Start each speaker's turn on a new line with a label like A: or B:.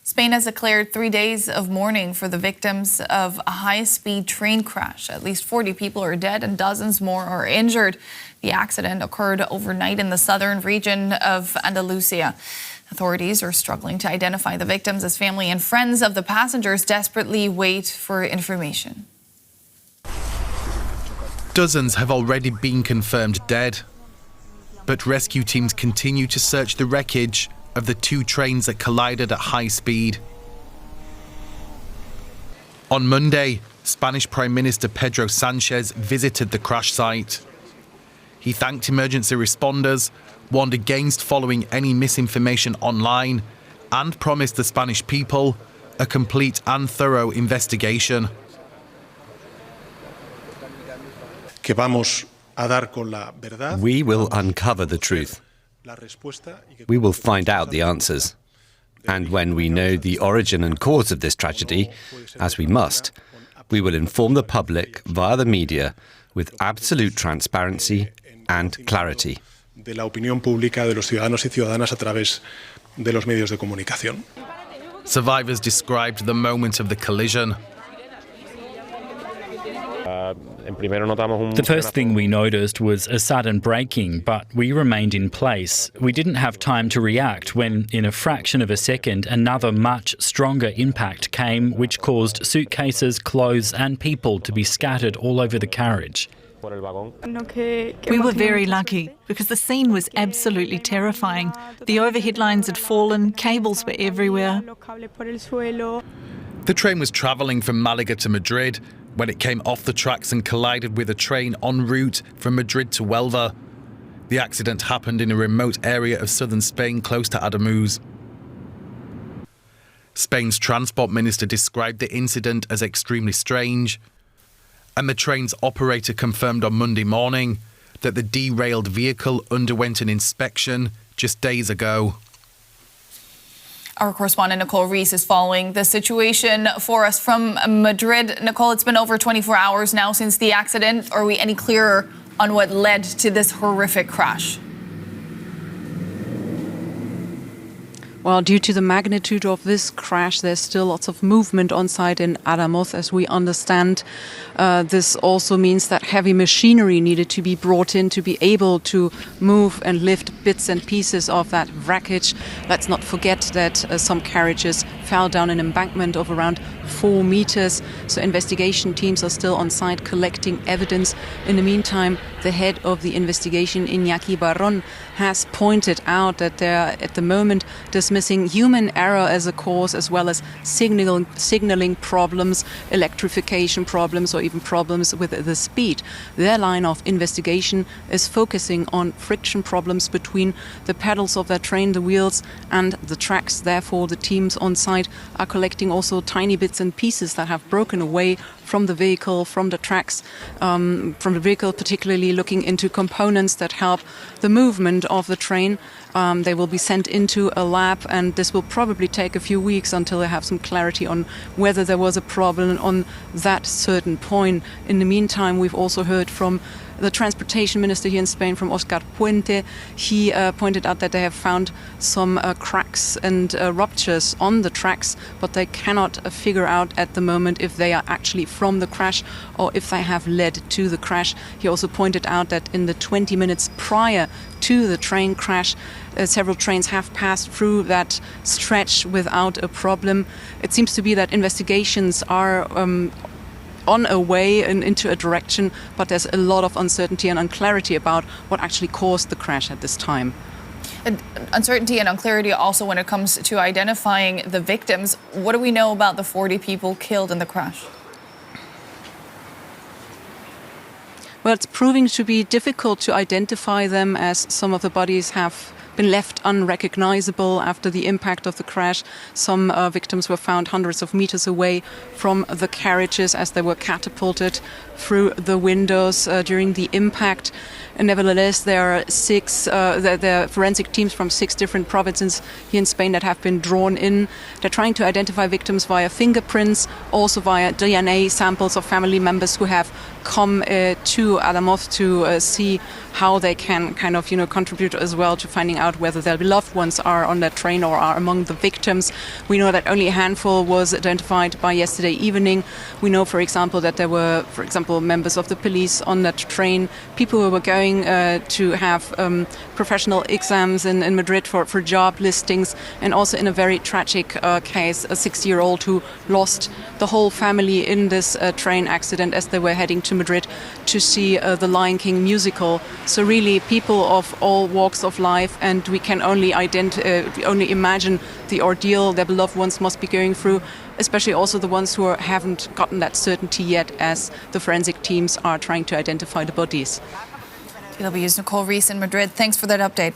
A: Spain has declared 3 days of mourning for the victims of a high-speed train crash. At least 40 people are dead and dozens more are injured. The accident occurred overnight in the southern region of Andalusia. Authorities are struggling to identify the victims as family and friends of the passengers desperately wait for information.
B: Dozens have already been confirmed dead, but rescue teams continue to search the wreckage of the two trains that collided at high speed. On Monday, Spanish Prime Minister Pedro Sánchez visited the crash site. He thanked emergency responders, warned against following any misinformation online, and promised the Spanish people a complete and thorough investigation.
C: We will uncover the truth. We will find out the answers. And when we know the origin and cause of this tragedy, as we must, we will inform the public via the media with absolute transparency and clarity.
B: Survivors described the moment of the collision.
D: The first thing we noticed was a sudden braking, but we remained in place. We didn't have time to react when, in a fraction of a second, another much stronger impact came, which caused suitcases, clothes and people to be scattered all over the carriage.
E: We were very lucky because the scene was absolutely terrifying. The overhead lines had fallen, cables were everywhere.
B: The train was travelling from Malaga to Madrid when it came off the tracks and collided with a train en route from Madrid to Huelva. The accident happened in a remote area of southern Spain close to Andalusia. Spain's transport minister described the incident as extremely strange, and the train's operator confirmed on Monday morning that the derailed vehicle underwent an inspection just days ago.
A: Our correspondent Nicole Ris is following the situation for us from Madrid. Nicole, it's been over 24 hours now since the accident. Are we any clearer on what led to this horrific crash?
F: Well, due to the magnitude of this crash, there's still lots of movement on site in Adamos, as we understand. This also means that heavy machinery needed to be brought in to be able to move and lift bits and pieces of that wreckage. Let's not forget that some carriages fell down an embankment of around 4 meters. So investigation teams are still on site collecting evidence. In the meantime, the head of the investigation, Iñaki Barrón, has pointed out that there are at the moment dismissing human error as a cause, as well as signaling problems, electrification problems, or even problems with the speed. Their line of investigation is focusing on friction problems between the pedals of their train, the wheels, and the tracks. Therefore, the teams on site are collecting also tiny bits and pieces that have broken away from the vehicle, from the tracks, from the vehicle, particularly looking into components that help the movement of the train. They will be sent into a lab, and this will probably take a few weeks until they have some clarity on whether there was a problem on that certain point. In the meantime, we've also heard from the transportation minister here in Spain, from Oscar Puente. He pointed out that they have found some cracks and ruptures on the tracks, but they cannot figure out at the moment if they are actually from the crash or if they have led to the crash. He also pointed out that in the 20 minutes prior to the train crash, several trains have passed through that stretch without a problem. It seems to be that investigations are on a way and into a direction, but there's a lot of uncertainty and unclarity about what actually caused the crash at this time.
A: And uncertainty and unclarity also when it comes to identifying the victims. What do we know about the 40 people killed in the crash?
F: Well, it's proving to be difficult to identify them, as some of the bodies have been left unrecognizable after the impact of the crash. Some victims were found hundreds of meters away from the carriages as they were catapulted through the windows during the impact. And nevertheless, there are there are forensic teams from 6 different provinces here in Spain that have been drawn in. They're trying to identify victims via fingerprints, also via DNA samples of family members who have come to Adamos to see how they can contribute as well to finding out out whether their beloved ones are on that train or are among the victims. We know that only a handful was identified by yesterday evening. We know, for example, that there were, for example, members of the police on that train, people who were going to have professional exams in Madrid for job listings, and also in a very tragic case, a 60-year-old who lost the whole family in this train accident as they were heading to Madrid to see the Lion King musical. So really people of all walks of life, and we can only imagine the ordeal their beloved ones must be going through, especially also the ones who haven't gotten that certainty yet, as the forensic teams are trying to identify the bodies.
A: DW's Nicole Ris in Madrid. Thanks for that update.